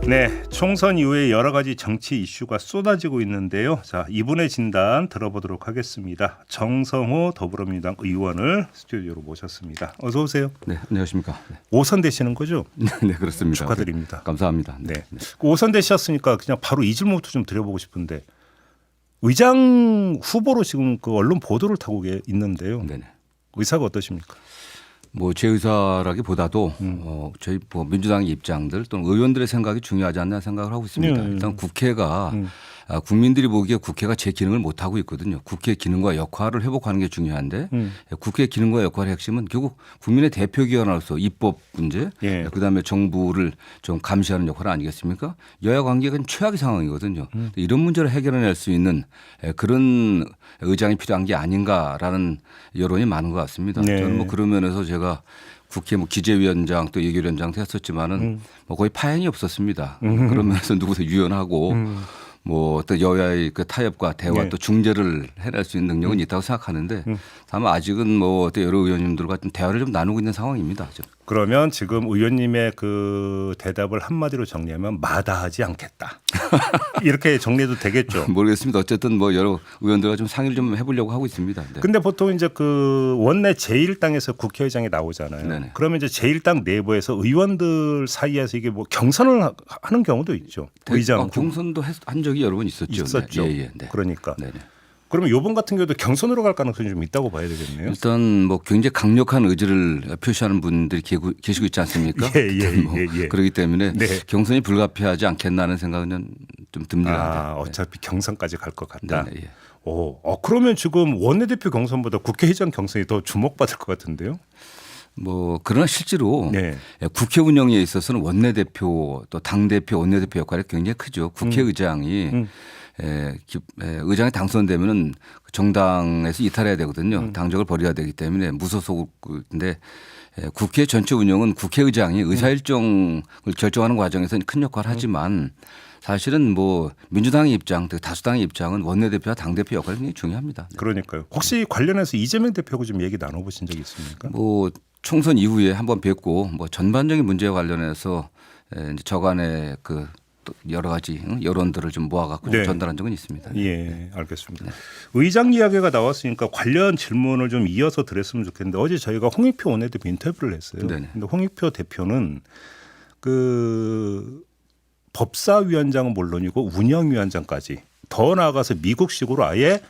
네, 총선 이후에 여러 가지 정치 이슈가 쏟아지고 있는데요. 자, 이분의 진단 들어보도록 하겠습니다. 정성호 더불어민주당 의원을 스튜디오로 모셨습니다. 어서 오세요. 네, 안녕하십니까. 5선 되시는 거죠? 네, 그렇습니다. 축하드립니다. 네, 감사합니다. 네. 5선 되셨으니까 그냥 바로 이 질문부터 좀 드려보고 싶은데 의장 후보로 지금 그 언론 보도를 타고 있는데요. 네네. 의사가 어떠십니까? 뭐 제 의사라기보다도 저희 뭐 민주당의 입장들 또는 의원들의 생각이 중요하지 않나 생각을 하고 있습니다. 일단 국회가 국민들이 보기에 국회가 제 기능을 못 하고 있거든요. 국회의 기능과 역할을 회복하는 게 중요한데 국회의 기능과 역할의 핵심은 결국 국민의 대표기관으로서 입법 문제, 그다음에 정부를 좀 감시하는 역할 아니겠습니까? 여야 관계가 최악의 상황이거든요. 이런 문제를 해결해낼 수 있는 그런 의장이 필요한 게 아닌가라는 여론이 많은 것 같습니다. 네. 저는 뭐 그런 면에서 제가 국회 뭐 기재위원장 또 예결위원장도 했었지만은 뭐 거의 파행이 없었습니다. 그런 면에서 누구도 유연하고 뭐 또 여야의 그 타협과 대화 또 중재를 해낼 수 있는 능력은 있다고 생각하는데 다만 아직은 뭐 또 여러 의원님들과 좀 대화를 좀 나누고 있는 상황입니다. 그러면 지금 의원님의 그 대답을 한마디로 정리하면 마다하지 않겠다. 이렇게 정리해도 되겠죠. 모르겠습니다. 어쨌든 뭐 여러 의원들과 좀 상의를 좀 해보려고 하고 있습니다. 네. 근데 보통 이제 그 원내 제1당에서 국회의장이 나오잖아요. 네네. 그러면 이제 제1당 내부에서 의원들 사이에서 이게 뭐 경선을 하는 경우도 있죠. 의장 경선도 한 적이 여러 번 있었죠. 있었죠. 네. 네. 그러니까. 네네. 그러면 이번 같은 경우도 경선으로 갈 가능성이 좀 있다고 봐야 되겠네요. 일단 뭐 굉장히 강력한 의지를 표시하는 분들이 계시고 있지 않습니까? 그렇기 때문에 경선이 불가피하지 않겠나는 생각은 좀 듭니다. 어차피 경선까지 갈 것 같다. 네. 그러면 지금 원내대표 경선보다 국회의장 경선이 더 주목받을 것 같은데요? 뭐 그러나 실제로 국회 운영에 있어서는 원내대표 또 당대표 원내대표 역할이 굉장히 크죠. 국회의장이 의장이 당선되면은 정당에서 이탈해야 되거든요. 당적을 버려야 되기 때문에 무소속인데 국회 전체 운영은 국회의장이 의사일정을 결정하는 과정에서 큰 역할을 하지만 사실은 뭐 민주당의 입장, 다수당의 입장은 원내대표와 당대표 역할이 굉장히 중요합니다. 그러니까요. 혹시 관련해서 이재명 대표하고 좀 얘기 나눠보신 적이 있습니까? 뭐 총선 이후에 한번 뵙고 뭐 전반적인 문제와 관련해서 이제 저간의 그 여러 가지 여론들을 좀 모아갖고 전달한 적은 있습니다. 예, 알겠습니다. 의장 이야기가 나왔으니까 관련 질문을 좀 이어서 드렸으면 좋겠는데 어제 저희가 홍익표 원내대표 인터뷰를 했어요. 그런데 홍익표 대표는 그 법사위원장은 물론이고 운영위원장까지 더 나아가서 미국식으로 아예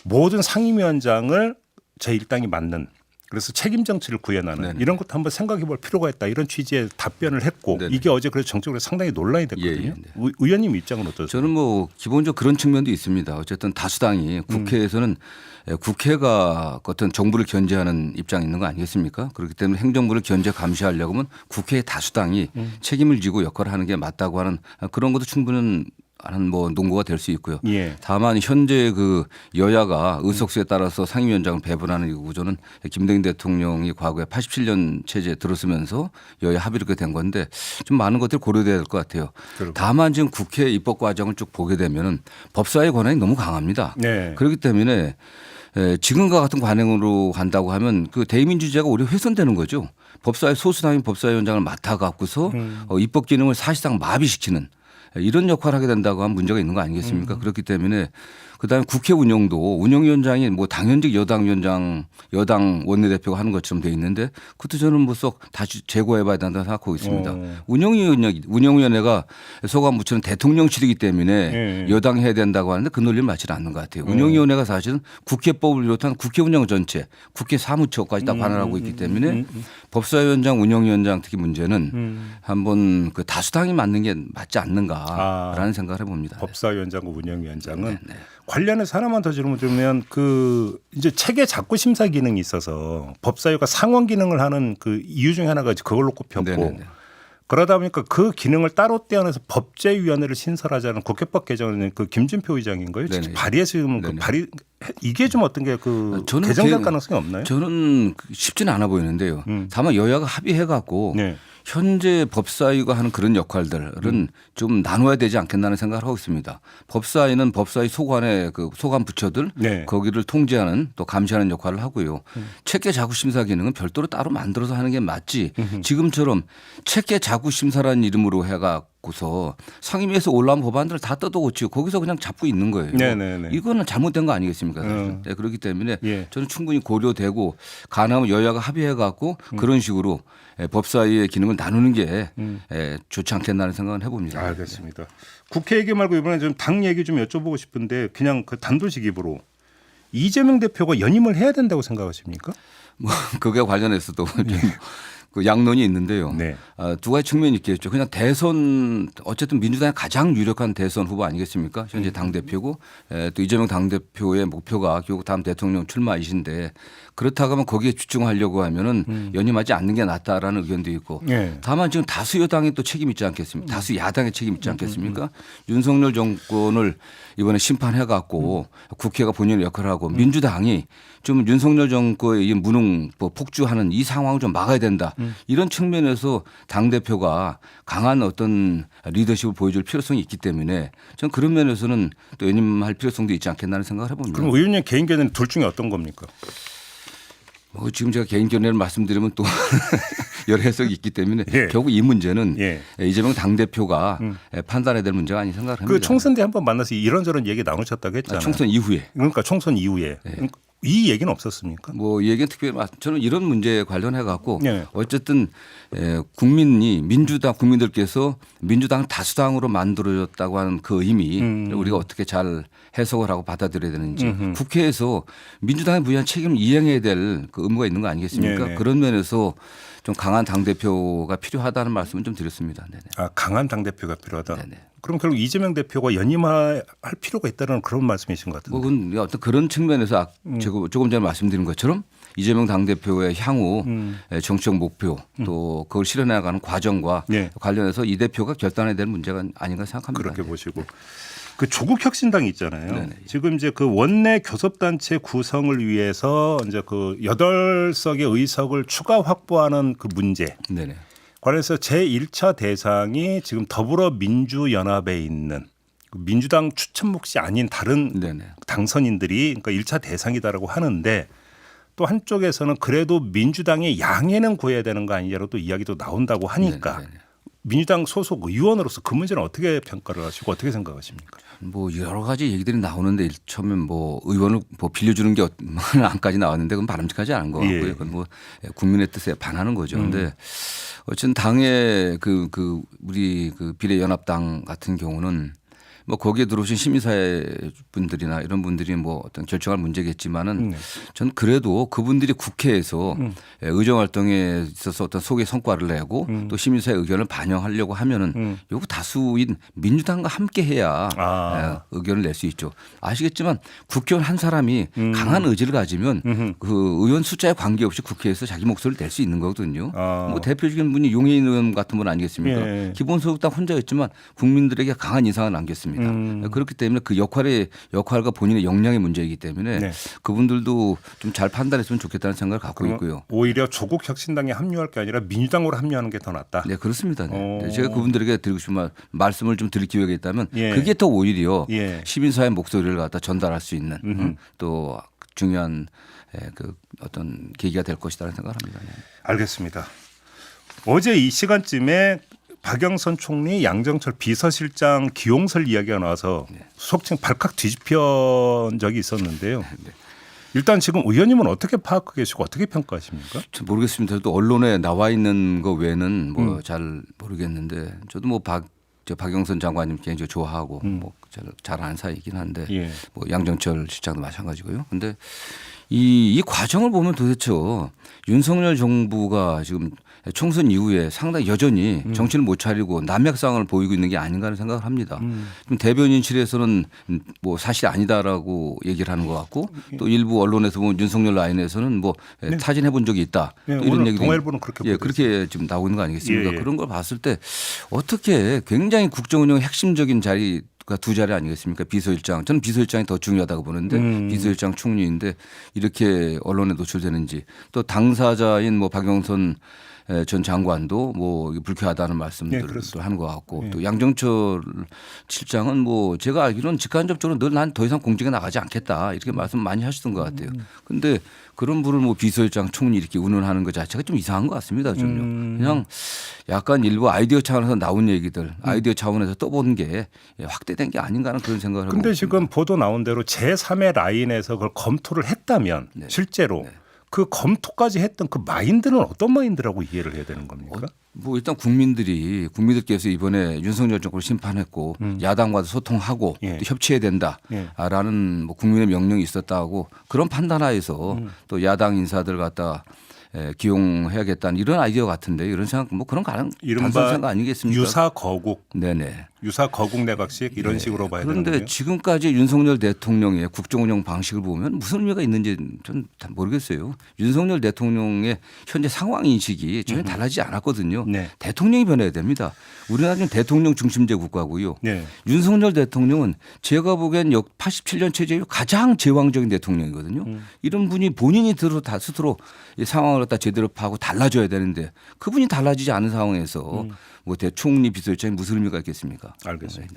모든 상임위원장을 제1당이 맡는 그래서 책임 정치를 구현하는 이런 것도 한번 생각해 볼 필요가 있다. 이런 취지의 답변을 했고 이게 어제 그래서 정적으로 상당히 논란이 됐거든요. 의원님 입장은 어떠세요? 저는 뭐 기본적으로 그런 측면도 있습니다. 어쨌든 다수당이 국회에서는 국회가 어떤 정부를 견제하는 입장이 있는 거 아니겠습니까? 그렇기 때문에 행정부를 견제 감시하려고 하면 국회의 다수당이 책임을 지고 역할을 하는 게 맞다고 하는 그런 것도 충분한 뭐 논거가 될 수 있고요. 다만 현재 그 여야가 의석수에 따라서 상임위원장을 배분하는 이 구조는 김대중 대통령이 과거에 87년 체제에 들어서면서 여야 합의로 그렇게 된 건데 좀 많은 것들이 고려돼야 될 것 같아요. 다만 지금 국회 입법 과정을 쭉 보게 되면은 법사위 권한이 너무 강합니다. 그렇기 때문에 지금과 같은 관행으로 간다고 하면 그 대의민주주의가 오히려 훼손되는 거죠. 법사위 소수당이 법사위원장을 맡아 갖고서 입법 기능을 사실상 마비시키는 이런 역할을 하게 된다고 하면 문제가 있는 거 아니겠습니까? 그렇기 때문에 그다음에 국회 운영도 운영위원장이 뭐 당연직 여당위원장 여당 원내대표가 하는 것처럼 돼 있는데 그것도 저는 뭐 쏙 다시 재고해 봐야 된다고 생각하고 있습니다. 운영위원회가 소관 부처는 대통령실이기 때문에 여당이 해야 된다고 하는데 그 논리를 맞지는 않는 것 같아요. 운영위원회가 사실은 국회법을 비롯한 국회 운영 전체 국회 사무처까지 다 관할하고 있기 때문에 법사위원장 운영위원장 특히 문제는 한번 그 다수당이 맡는 게 맞지 않는가라는 생각을 해봅니다. 법사위원장과 운영위원장은 관련해서 하나만 더 질문 드리면 그 이제 체계 작구 심사 기능이 있어서 법사위가 상원 기능을 하는 그 이유 중에 하나가 그걸로 꼽혔고 그러다 보니까 그 기능을 따로 떼어내서 법제위원회를 신설하자는 국회법 개정은 그 김진표 의장인가요? 직접 발의해서 그 발의 이게 좀 어떤 게 그 개정될 가능성이 없나요? 저는 쉽지는 않아 보이는데요. 다만 여야가 합의해 갖고 현재 법사위가 하는 그런 역할들은 좀 나눠야 되지 않겠나는 생각을 하고 있습니다. 법사위는 법사위 소관의 그 소관 부처들 거기를 통제하는 또 감시하는 역할을 하고요. 체계 자구 심사 기능은 별도로 따로 만들어서 하는 게 맞지. 지금처럼 체계 자구 심사라는 이름으로 해가 갖고서 상임위에서 올라온 법안들을 다 뜯어고치고 거기서 그냥 잡고 있는 거예요. 네네네. 이거는 잘못된 거 아니겠습니까? 네, 그렇기 때문에 예. 저는 충분히 고려되고 가능하면 여야가 합의해 갖고 그런 식으로 법사위의 기능을 나누는 게 좋지 않겠나는 생각을 해봅니다. 알겠습니다. 국회 얘기 말고 이번에 좀 당 얘기 좀 여쭤보고 싶은데 그냥 그 단도직입으로 이재명 대표가 연임을 해야 된다고 생각하십니까? 뭐 그게 관련해서도 좀 그 양론이 있는데요. 네. 두 가지 측면이 있겠죠. 그냥 대선 어쨌든 민주당의 가장 유력한 대선 후보 아니겠습니까? 현재 당 대표고 또 이재명 당 대표의 목표가 결국 다음 대통령 출마이신데 그렇다고 하면 거기에 집중하려고 하면은 연임하지 않는 게 낫다라는 의견도 있고 네. 다만 지금 다수 여당이 또 책임 있지 않겠습니까? 다수 야당의 책임 있지 않겠습니까? 윤석열 정권을 이번에 심판해 갖고 국회가 본인의 역할을 하고 민주당이 좀 윤석열 정권의 이 무능 폭주하는 이 상황을 좀 막아야 된다. 이런 측면에서 당대표가 강한 어떤 리더십을 보여줄 필요성이 있기 때문에 저는 그런 면에서는 또 연임할 필요성도 있지 않겠나는 생각을 해봅니다. 그럼 의원님 개인 견해는 둘 중에 어떤 겁니까? 뭐 지금 제가 개인 견해를 말씀드리면 또 여러 해석이 있기 때문에 예. 결국 이 문제는 예. 이재명 당대표가 판단해야 될 문제가 아닌 생각을 합니다. 그 총선 때 한번 만나서 이런저런 얘기 나누셨다고 했잖아요. 총선 이후에. 그러니까 총선 이후에. 그러니까 이 얘기는 없었습니까? 뭐 이 얘기는 특별히 저는 이런 문제에 관련해 갖고 네. 어쨌든 국민이 민주당 국민들께서 민주당을 다수당으로 만들어졌다고 하는 그 의미 우리가 어떻게 잘 해석을 하고 받아들여야 되는지 국회에서 민주당에 부여한 책임을 이행해야 될 그 의무가 있는 거 아니겠습니까? 네네. 그런 면에서 좀 강한 당대표가 필요하다는 말씀을 좀 드렸습니다. 네네. 아, 강한 당대표가 필요하다. 네네. 그럼 결국 이재명 대표가 연임할 필요가 있다는 그런 말씀이신 것 같은데. 뭐 그건 어떤 그런 측면에서 조금 전에 말씀드린 것처럼 이재명 당대표의 향후 정치적 목표 또 그걸 실현해가는 과정과 네. 관련해서 이 대표가 결단해야 될 문제가 아닌가 생각합니다. 그렇게 보시고. 그 조국 혁신당이 있잖아요. 네네. 지금 이제 그 원내 교섭단체 구성을 위해서 이제 그 8석의 의석을 추가 확보하는 그 문제. 네네. 관련해서 제1차 대상이 지금 더불어민주연합에 있는 민주당 추천 몫이 아닌 다른 네네. 당선인들이 그러니까 1차 대상이다라고 하는데 또 한쪽에서는 그래도 민주당의 양해는 구해야 되는 거 아니냐로 또 이야기도 나온다고 하니까 네네. 민주당 소속 의원으로서 그 문제는 어떻게 평가를 하시고 어떻게 생각하십니까? 뭐 여러 가지 얘기들이 나오는데 처음에 뭐 의원을 뭐 빌려주는 게 안까지 나왔는데 그건 바람직하지 않은 것 같고요. 예. 그건 뭐 국민의 뜻에 반하는 거죠. 그런데 어쨌든 당의 우리 그 비례연합당 같은 경우는 뭐 거기에 들어오신 시민사회 분들이나 이런 분들이 뭐 어떤 결정할 문제겠지만은 저는 그래도 그분들이 국회에서 의정활동에 있어서 어떤 소개 성과를 내고 또 시민사회 의견을 반영하려고 하면은 요거 다수인 민주당과 함께 해야 의견을 낼 수 있죠. 아시겠지만 국회의원 한 사람이 강한 의지를 가지면 그 의원 숫자에 관계없이 국회에서 자기 목소리를 낼 수 있는 거거든요. 뭐 대표적인 분이 용해인 의원 같은 분 아니겠습니까? 예. 기본소득당 혼자였지만 국민들에게 강한 인상을 남겼습니다. 그렇기 때문에 그 역할과 본인의 역량의 문제이기 때문에 네. 그분들도 좀 잘 판단했으면 좋겠다는 생각을 갖고 있고요. 오히려 조국 혁신당에 합류할 게 아니라 민주당으로 합류하는 게 더 낫다. 네, 그렇습니다. 네. 제가 그분들에게 드리고 싶은 말씀을 좀 드릴 기회가 있다면 예. 그게 더 오히려 예. 시민사회 목소리를 갖다 전달할 수 있는 또 중요한 그 어떤 계기가 될 것이라는 생각을 합니다. 네. 알겠습니다. 어제 이 시간쯤에 박영선 총리, 양정철 비서실장 기용설 이야기가 나와서 속칭 발칵 뒤집힌 적이 있었는데요. 일단 지금 의원님은 어떻게 파악하고 계시고 어떻게 평가하십니까? 잘 모르겠습니다. 저도 언론에 나와 있는 거 외에는 뭐 잘 모르겠는데 저도 뭐 박영선 장관님 개인적으로 좋아하고 뭐 잘 아는 사이이긴 한데 예. 뭐 양정철 실장도 마찬가지고요. 근데 이 과정을 보면 도대체 윤석열 정부가 지금 총선 이후에 상당히 여전히 정신을 못 차리고 남맥상을 보이고 있는 게 아닌가 하는 생각을 합니다. 좀 대변인실에서는 뭐 사실이 아니다라고 얘기를 하는 것 같고 또 일부 언론에서 보면 윤석열 라인에서는 뭐 타진해 본 적이 있다. 네, 또 이런 얘기도 동아일보는 그렇게 그렇게 지금 나오고 있는 거 아니겠습니까? 예, 예. 그런 걸 봤을 때 어떻게 굉장히 국정 운영의 핵심적인 자리가 두 자리 아니겠습니까? 비서실장. 저는 비서실장이 더 중요하다고 보는데 비서실장 총리인데 이렇게 언론에 노출되는지 또 당사자인 뭐 박영선 전 장관도 뭐 불쾌하다는 말씀들을 또 하는 것 같고 또 양정철 실장은 뭐 제가 알기로는 직간접적으로 늘 난 더 이상 공직에 나가지 않겠다 이렇게 말씀 많이 하시던 것 같아요. 근데 그런 분을 뭐 비서실장 총리 이렇게 운운하는 것 자체가 좀 이상한 것 같습니다. 저는요. 그냥 약간 일부 아이디어 차원에서 나온 얘기들 아이디어 차원에서 떠보는 게 확대된 게 아닌가 하는 그런 생각을 하고 근데 있습니다. 지금 보도 나온 대로 제3의 라인에서 그걸 검토를 했다면 실제로 그 검토까지 했던 그 마인드는 어떤 마인드라고 이해를 해야 되는 겁니까? 뭐 일단 국민들께서 이번에 윤석열 정권을 심판했고 야당과도 소통하고 또 협치해야 된다라는 뭐 국민의 명령이 있었다고 그런 판단하에서 또 야당 인사들 갖다 기용해야겠다는 이런 아이디어 같은데 이런 생각 뭐 그런 가능 단순한 생각 아니겠습니까? 유사 거국. 네네. 유사 거국 내각식 이런 식으로 봐야 되는 거예요. 그런데 지금까지 윤석열 대통령의 국정 운영 방식을 보면 무슨 의미가 있는지 저는 모르겠어요. 윤석열 대통령의 현재 상황 인식이 전혀 달라지지 않았거든요. 네. 대통령이 변해야 됩니다. 우리나라는 대통령 중심제 국가고요. 네. 윤석열 대통령은 제가 보기엔 87년 체제의 가장 제왕적인 대통령이거든요. 이런 분이 본인이 스스로 이 상황을 갖다 제대로 파고 달라져야 되는데 그분이 달라지지 않은 상황에서 뭐 대총리 비서실장이 무슨 의미가 있겠습니까? 알겠습니다.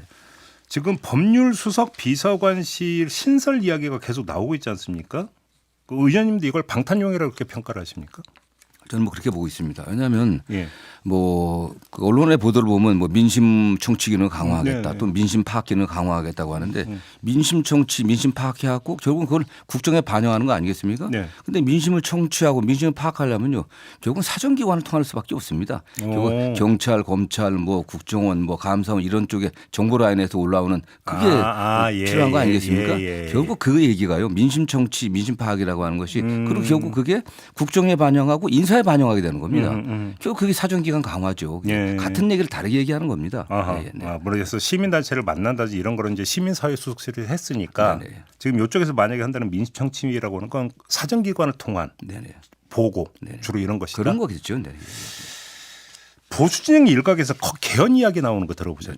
지금 법률수석 비서관실 신설 이야기가 계속 나오고 있지 않습니까? 그 의원님도 이걸 방탄용이라고 그렇게 평가를 하십니까? 저는 뭐 그렇게 보고 있습니다. 왜냐하면 예. 뭐그 언론의 보도를 보면 뭐 민심 청취 기능을 강화하겠다, 네. 또 민심 파악 기능을 강화하겠다고 하는데 민심 청취, 민심 파악해갖고 결국은 그걸 국정에 반영하는 거 아니겠습니까? 네. 그런데 민심을 청취하고 민심을 파악하려면요, 결국은 사정기관을 통할 수밖에 없습니다. 결국 경찰, 검찰, 뭐 국정원, 뭐 감사원 이런 쪽에 정보 라인에서 올라오는 그게 필요한 거 아니겠습니까? 결국 그 얘기가요, 민심 청취, 민심 파악이라고 하는 것이 그리고 결국 그게 국정에 반영하고 인사에 반영하게 되는 겁니다. 결국 그게 사정기관 강화죠. 같은 얘기를 다르게 얘기하는 겁니다. 모르겠어. 시민단체를 만난다든지 이런 거는 이제 시민사회 수석실을 했으니까 지금 이쪽에서 만약에 한다는 민심청취라고 하는 건 사정기관을 통한 보고 주로 이런 것이다. 그런 거겠죠. 네. 보수진영 일각에서 개헌 이야기 나오는 거 들어보셨죠?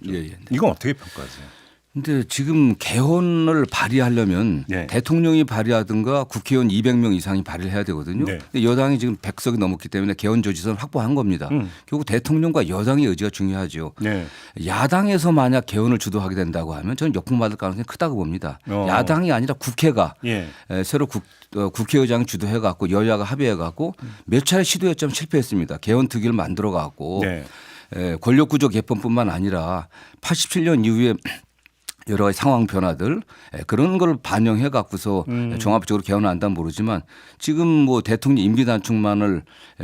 이건 어떻게 평가하세요? 근데 지금 개헌을 발의하려면 대통령이 발의하든가 국회의원 200명 이상이 발의를 해야 되거든요. 근데 여당이 지금 100석이 넘었기 때문에 개헌 저지선을 확보한 겁니다. 결국 대통령과 여당의 의지가 중요하죠. 야당에서 만약 개헌을 주도하게 된다고 하면 저는 역풍받을 가능성이 크다고 봅니다. 야당이 아니라 국회가 새로 국회의장이 주도해 갖고 여야가 합의해 갖고 몇 차례 시도했지만 실패했습니다. 개헌 특위를 만들어 갖고 권력구조 개편뿐만 아니라 87년 이후에 여러 가지 상황 변화들 그런 걸 반영해 갖고서 종합적으로 개헌을 한다면 모르지만 지금 뭐 대통령 임기 단축만을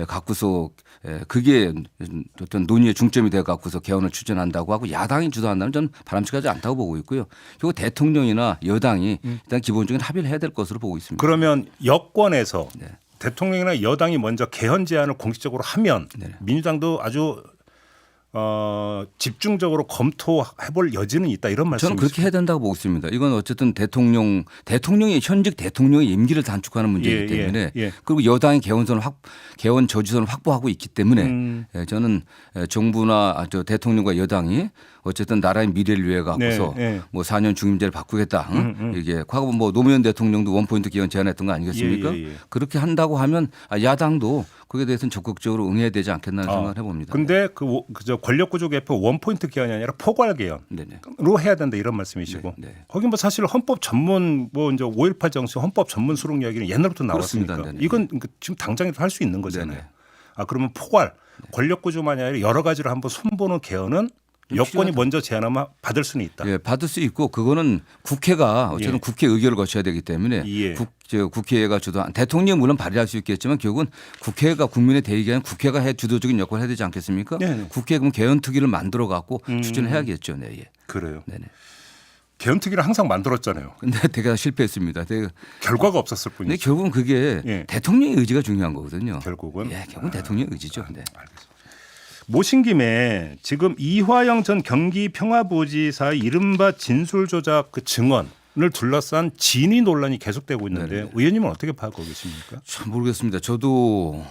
갖고서 그게 어떤 논의의 중점이 돼 갖고서 개헌을 추진한다고 하고 야당이 주도한다면 저는 바람직하지 않다고 보고 있고요. 결국 대통령이나 여당이 일단 기본적인 합의를 해야 될 것으로 보고 있습니다. 그러면 여권에서 대통령이나 여당이 먼저 개헌 제안을 공식적으로 하면 민주당도 아주 집중적으로 검토해볼 여지는 있다 이런 말씀이시죠? 저는 그렇게 해야 된다고 보고 있습니다. 이건 어쨌든 대통령이 현직 대통령의 임기를 단축하는 문제이기 때문에 그리고 여당이 개헌 저지선을 확보하고 있기 때문에 저는 정부나 대통령과 여당이 어쨌든 나라의 미래를 위해 갖고서 뭐 4년 중임제를 바꾸겠다. 이게 과거 뭐 노무현 대통령도 원포인트 개헌 제안했던 거 아니겠습니까? 그렇게 한다고 하면 야당도 거기에 대해서는 적극적으로 응해야 되지 않겠나 생각을 해봅니다. 그런데 그 권력구조 개편 원포인트 개헌이 아니라 포괄 개헌으로 해야 된다 이런 말씀이시고 거기 뭐 사실 헌법 전문 뭐 이제 5.18 정치 헌법 전문 수록 이야기는 옛날부터 나왔으니까 이건 지금 당장에도 할 수 있는 거잖아요. 그러면 포괄 권력구조만이 아니라 여러 가지를 한번 손보는 개헌은 여권이 먼저 제안하면 받을 수는 있다. 받을 수 있고 그거는 국회가 어쨌든 국회 의결을 거쳐야 되기 때문에 국회가 주도한 대통령이 물론 발의할 수 있겠지만 결국은 국회가 국민의 대의기관 국회가 해 주도적인 역할을 해야 되지 않겠습니까? 국회 그럼 개헌 특위를 만들어 갖고 추진을 해야겠죠. 그래요. 개헌 특위를 항상 만들었잖아요. 근데 대개 실패했습니다. 결과가 없었을 뿐이죠. 근데 결국은 그게 대통령의 의지가 중요한 거거든요. 결국은 결국은 대통령의 의지죠. 알겠습니다. 모신 김에 지금 이화영 전 경기 평화부지사의 이른바 진술 조작 그 증언을 둘러싼 진위 논란이 계속되고 있는데 의원님은 어떻게 파악하고 계십니까? 참 모르겠습니다. 저도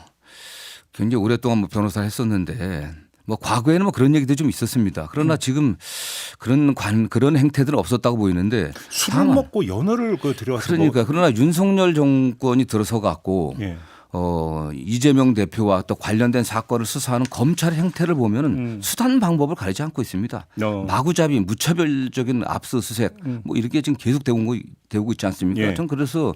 굉장히 오랫동안 뭐 변호사를 했었는데 뭐 과거에는 뭐 그런 얘기도 좀 있었습니다. 그러나 지금 그런 행태들은 없었다고 보이는데 술을 먹고 연어를 들여와서 그러니까 그러나 윤석열 정권이 들어서 갖고 이재명 대표와 또 관련된 사건을 수사하는 검찰의 행태를 보면은 수단 방법을 가리지 않고 있습니다. 마구잡이 무차별적인 압수수색 뭐 이렇게 지금 계속 되고 있지 않습니까? 예. 전 그래서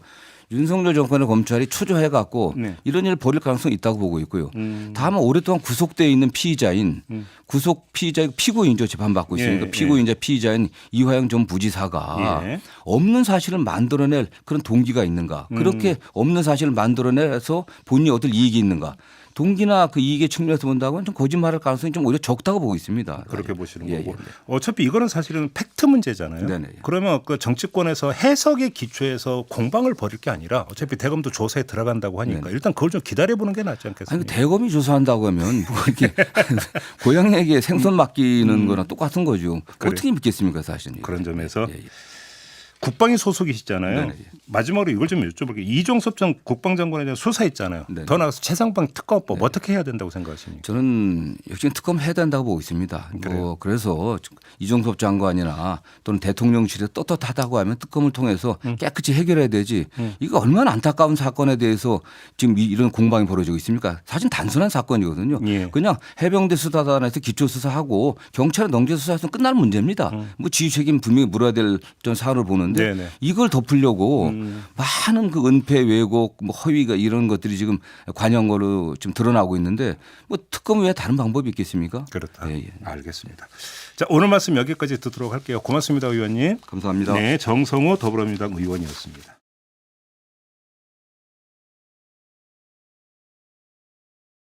윤석열 정권의 검찰이 초조해 갖고 네. 이런 일을 벌일 가능성이 있다고 보고 있고요. 다만 오랫동안 구속돼 있는 피의자인 피고인이죠. 재판받고 있으니까 예, 피고인자 피의자인 이화영 전 부지사가 예. 없는 사실을 만들어낼 그런 동기가 있는가. 그렇게 없는 사실을 만들어내서 본인이 얻을 이익이 있는가. 동기나 그 이익의 측면에서 본다고는 좀 거짓말할 가능성이 좀 오히려 적다고 보고 있습니다. 그렇게 보시는 예, 거고. 예, 네. 어차피 이거는 사실은 팩트 문제잖아요. 네네. 그러면 그 정치권에서 해석의 기초에서 공방을 벌일 게 아니라 어차피 대검도 조사에 들어간다고 하니까 네네. 일단 그걸 좀 기다려보는 게 낫지 아니 않겠습니까? 대검이 조사한다고 하면 뭐 이렇게 고양이에게 생선 맡기는 거랑 똑같은 거죠. 그래. 어떻게 믿겠습니까 사실은. 그런 점에서 예, 예. 국방위 소속이시잖아요. 네네. 마지막으로 이걸 좀 여쭤볼게요. 이종섭 전 국방장관에 대한 수사했잖아요. 네네. 더 나아가서 최상방 특검법 어떻게 해야 된다고 생각하십니까? 저는 역시 특검 해야 된다고 보고 있습니다. 뭐 그래서 이종섭 장관이나 또는 대통령실이 떳떳하다고 하면 특검을 통해서 깨끗이 해결해야 되지. 이거 얼마나 안타까운 사건에 대해서 지금 이런 공방이 벌어지고 있습니까? 사실 단순한 사건이거든요. 예. 그냥 해병대 수사단에서 기초 수사하고 경찰에 넘겨 수사해서 끝날 문제입니다. 뭐 지휘 책임 분명히 물어야 될 전 사안을 보는데 네네. 이걸 덮으려고 많은 그 은폐 왜곡 뭐 허위가 이런 것들이 지금 관영으로 지금 드러나고 있는데 뭐 특검 외에 다른 방법이 있겠습니까? 그렇다. 예, 예. 알겠습니다. 자, 오늘 말씀 여기까지 듣도록 할게요. 고맙습니다, 의원님. 감사합니다. 네, 정성호 더불어민주당 의원이었습니다.